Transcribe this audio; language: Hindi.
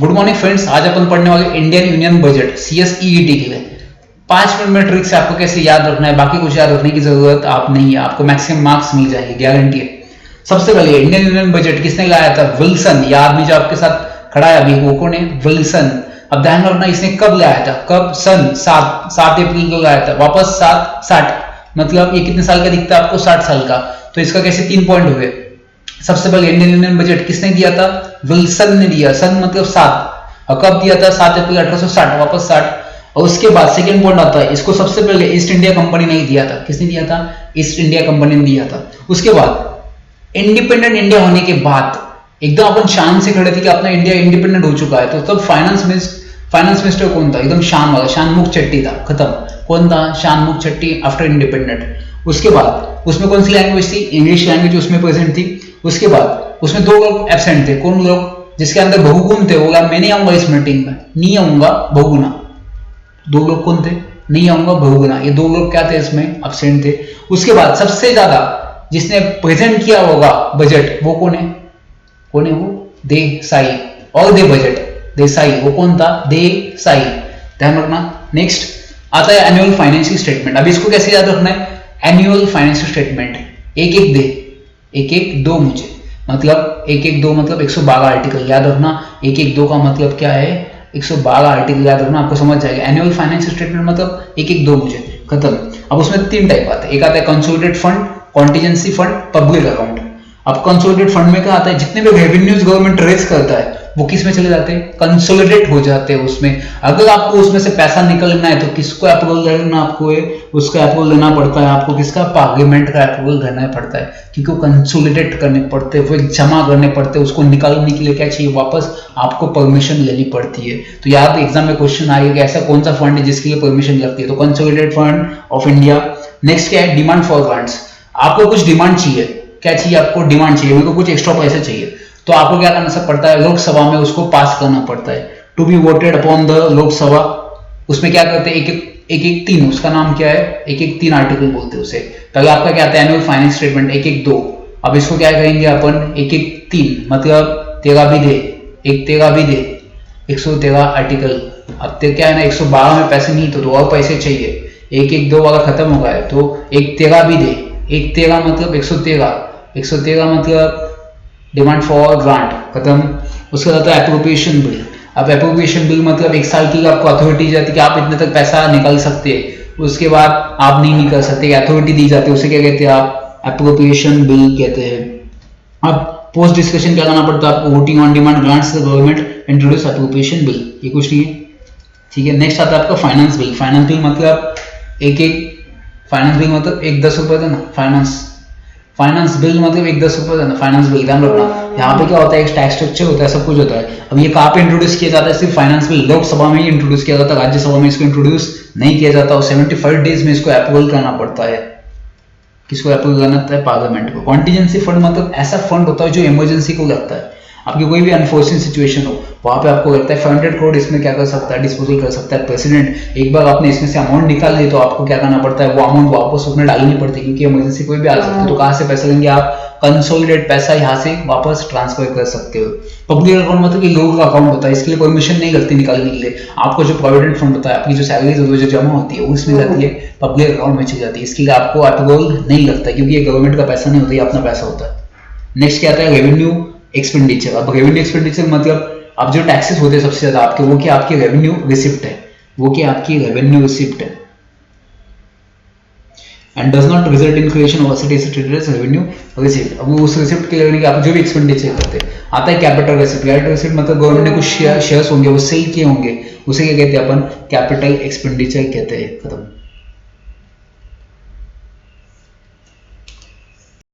गुड मॉर्निंग फ्रेंड्स, आज अपन पढ़ने वाले इंडियन यूनियन बजट CSEET के लिए 5 मिनट में ट्रिक से आपको कैसे याद रखना है। बाकी कुछ याद रखने की जरूरत आप नहीं है, आपको मैक्सिमम मार्क्स मिल जाएंगे, गारंटी है। सबसे पहले इंडियन यूनियन बजट किसने लाया था? विल्सन। ये आदमी जो आपके साथ खड़ा है अभी, वो कौन है? विल्सन। अब ध्यान रखना, इसने कब लाया था? कब? सन 7 अप्रैल को लाया था। वापस 60 मतलब ये कितने साल का दिखता है आपको? 60 साल का। तो इसका कैसे 3 पॉइंट हुए। सबसे पहले इंडियन यूनियन बजट किसने दिया था? विल्सन ने दिया। सन मतलब 7, और कब दिया था? 7 अप्रैल 1860, वापस 60। और उसके बाद सेकंड पॉइंट आता है, इसको सबसे पहले ईस्ट इंडिया कंपनी ने दिया था। किसने दिया था? ईस्ट इंडिया कंपनी ने दिया था। उसके बाद इंडिपेंडेंट इंडिया होने के बाद एकदम अपन शान से खड़े थे कि अपना इंडिया इंडिपेंडेंट हो चुका है। तो तब फाइनेंस मिनिस्टर कौन था? एकदम शान वाला, शानमुख चट्टी था। खत्म। कौन था? शानमुख चट्टी आफ्टर इंडिपेंडेंट। उसके बाद उसमें कौन सी लैंग्वेज थी? इंग्लिश लैंग्वेज उसमें प्रेजेंट थी। उसके बाद उसमें 2 लोग एब्सेंट थे। कौन लोग? जिसके अंदर बहुगुण थे। बोला मैं नहीं आऊंगा इस मीटिंग में, नहीं आऊंगा, बहुगुणा। 2 लोग कौन थे? नहीं आऊंगा, बहुगुणा। ये 2 लोग क्या थे? इसमें एब्सेंट थे। उसके बाद सबसे ज्यादा जिसने प्रेजेंट किया होगा बजट, वो कौन है? कौन है वो? देसाई। और दे बजट, देसाई। वो कौन था? देसाई। ध्यान रखना। नेक्स्ट आता है एनुअल फाइनेंशियल स्टेटमेंट। अब इसको कैसे याद रखना है? एनुअल फाइनेंशियल स्टेटमेंट एक दे, एक दो मुझे, मतलब 112 मतलब 112 आर्टिकल याद रखना। 112 का मतलब क्या है? 112 आर्टिकल याद रखना, आपको समझ जाएगा। एनुअल फाइनेंशियल स्टेटमेंट मतलब 112 मुझे, खत्म। अब उसमें 3 टाइप आते हैं। एक आता है consolidated fund, contingency fund, public account. अब कंसोलिडेटेड फंड में क्या आता है? जितने भी रेवेन्यूज गवर्नमेंट रेज करता है वो किस में चले जाते हैं? कंसोलिडेट हो जाते हैं उसमें। अगर आपको उसमें से पैसा निकलना है तो किसको अप्रूवल लेना? आपको उसका अप्रूवल लेना पड़ता है। आपको किसका? पार्लियामेंट का अप्रूवल लेना पड़ता है, क्योंकि वो कंसोलिडेट करने पड़ते हैं, वो जमा करने पड़ते हैं। उसको निकालने के लिए क्या चाहिए? वापस आपको परमिशन लेनी पड़ती है। तो याद एग्जाम में क्वेश्चन आएगा कि ऐसा कौन सा फंड है जिसके लिए परमिशन लगती है? तो consolidated fund of India. Next क्या है? Demand for grants. आपको कुछ डिमांड चाहिए, क्या चाहिए आपको? डिमांड चाहिए, मेरे को कुछ एक्स्ट्रा पैसे चाहिए, तो आपको क्या करना पड़ता है? लोकसभा में उसको पास करना पड़ता है। To be voted upon the Lok Sabha. उसमें क्या करते हैं? एक 3, उसका नाम क्या है? 113 आर्टिकल बोलते हैं उसे। पहले आपका क्या आता है? Annual finance statement 112। अब इसको क्या करेंगे अपन? 113 मतलब 13 भी दे, 13 भी दे, 113 आर्टिकल। अब क्या है ना, 112 में पैसे नहीं तो और पैसे चाहिए। 112 वाला खत्म हो गया है तो 13 भी दे। 13 मतलब 113 मतलब डिमांड फॉर ग्रांट, खत्म। उसके बाद एप्रोप्रिएशन बिल। अब एप्रोप्रिएशन बिल मतलब 1 साल की आपको अथॉरिटी दी जाती है कि आप इतने तक पैसा निकाल सकते हैं, उसके बाद आप नहीं निकाल सकते, अथॉरिटी दी जाती है, उसे क्या कहते हैं? आप एप्रोप्रिएशन बिल कहते हैं। अब पोस्ट डिस्कशन क्या करना पड़ता है आपको? Voting on demand grants the government introduce appropriation bill. ये कुछ नहीं है, ठीक है। नेक्स्ट आता है आपका फाइनेंस बिल। फाइनेंस बिल मतलब फाइनेंस बिल मतलब 10 रुपए देना। फाइनेंस बिल मतलब 10 रुपए देना। फाइनेंस बिल, ध्यान रखना। यहाँ पे क्या होता है? एक टैक्स स्ट्रक्चर होता है, सब कुछ होता है। अब ये कहाँ पे इंट्रोड्यूस किया जाता है? सिर्फ फाइनेंस बिल लोकसभा में ही इंट्रोड्यूस किया जाता है, राज्यसभा में इसको इंट्रोड्यूस नहीं किया जाता। और 75 डेज में इसको अप्रूवल करना पड़ता है। किसको अप्रूवल करना होता है? पार्लियामेंट को। कॉन्टीजेंसी फंड मतलब ऐसा फंड होता है जो इमरजेंसी को लगता है। आपकी कोई भी अनफोर्सिन सिचुएशन हो, वहां पे आपको लगता है 500 करोड़ इसमें क्या कर सकता है? डिस्पोजल कर सकता है प्रेसिडेंट। एक बार आपने इसमें से अमाउंट निकाल ली तो आपको क्या करना पड़ता है? वो अमाउंट वापस उसमें डालनी पड़ती है, क्योंकि इमरजेंसी कोई भी आ सकती है। तो कहां से पैसा लेंगे आप? कंसोलिडेट पैसा यहाँ से वापस ट्रांसफर कर सकते हो। पब्लिक अकाउंट मतलब कि लोगों का अकाउंट होता है, इसके लिए परमिशन नहीं लगती निकालने के लिए। आपको जो प्रोविडेंट फंड होता है, आपकी जो सैलरीज होती है, जो जमा होती है, उसमें जाती है, पब्लिक अकाउंट में चली जाती है। इसके लिए आपको अप्रूवल नहीं लगता, क्योंकि ये गवर्नमेंट का पैसा नहीं होता, ये अपना पैसा होता है। नेक्स्ट क्या आता है? Revenue expenditure. अब रेवेन्यू एक्सपेंडिचर मतलब अब जो टैक्सेस होते हैं सबसे ज्यादा आपके, वो क्या? आपकी रेवेन्यू रिसिप्ट है। वो क्या? आपकी रेवेन्यू रिसिप्ट है। And does not result in creation of asset is treated as revenue receipt. अब उस रिसिप्ट के लेने के आप जो भी एक्सपेंडिचर करते हैं, आता है कैपिटल रिसिप्ट। कैपिटल रिसिप्ट मतलब गवर्नमेंट ने कुछ शेयर्स होंगे, वो सेल किए होंगे, उसे क्या कहते हैं अपन? कैपिटल एक्सपेंडिचर कहते हैं, खत्म।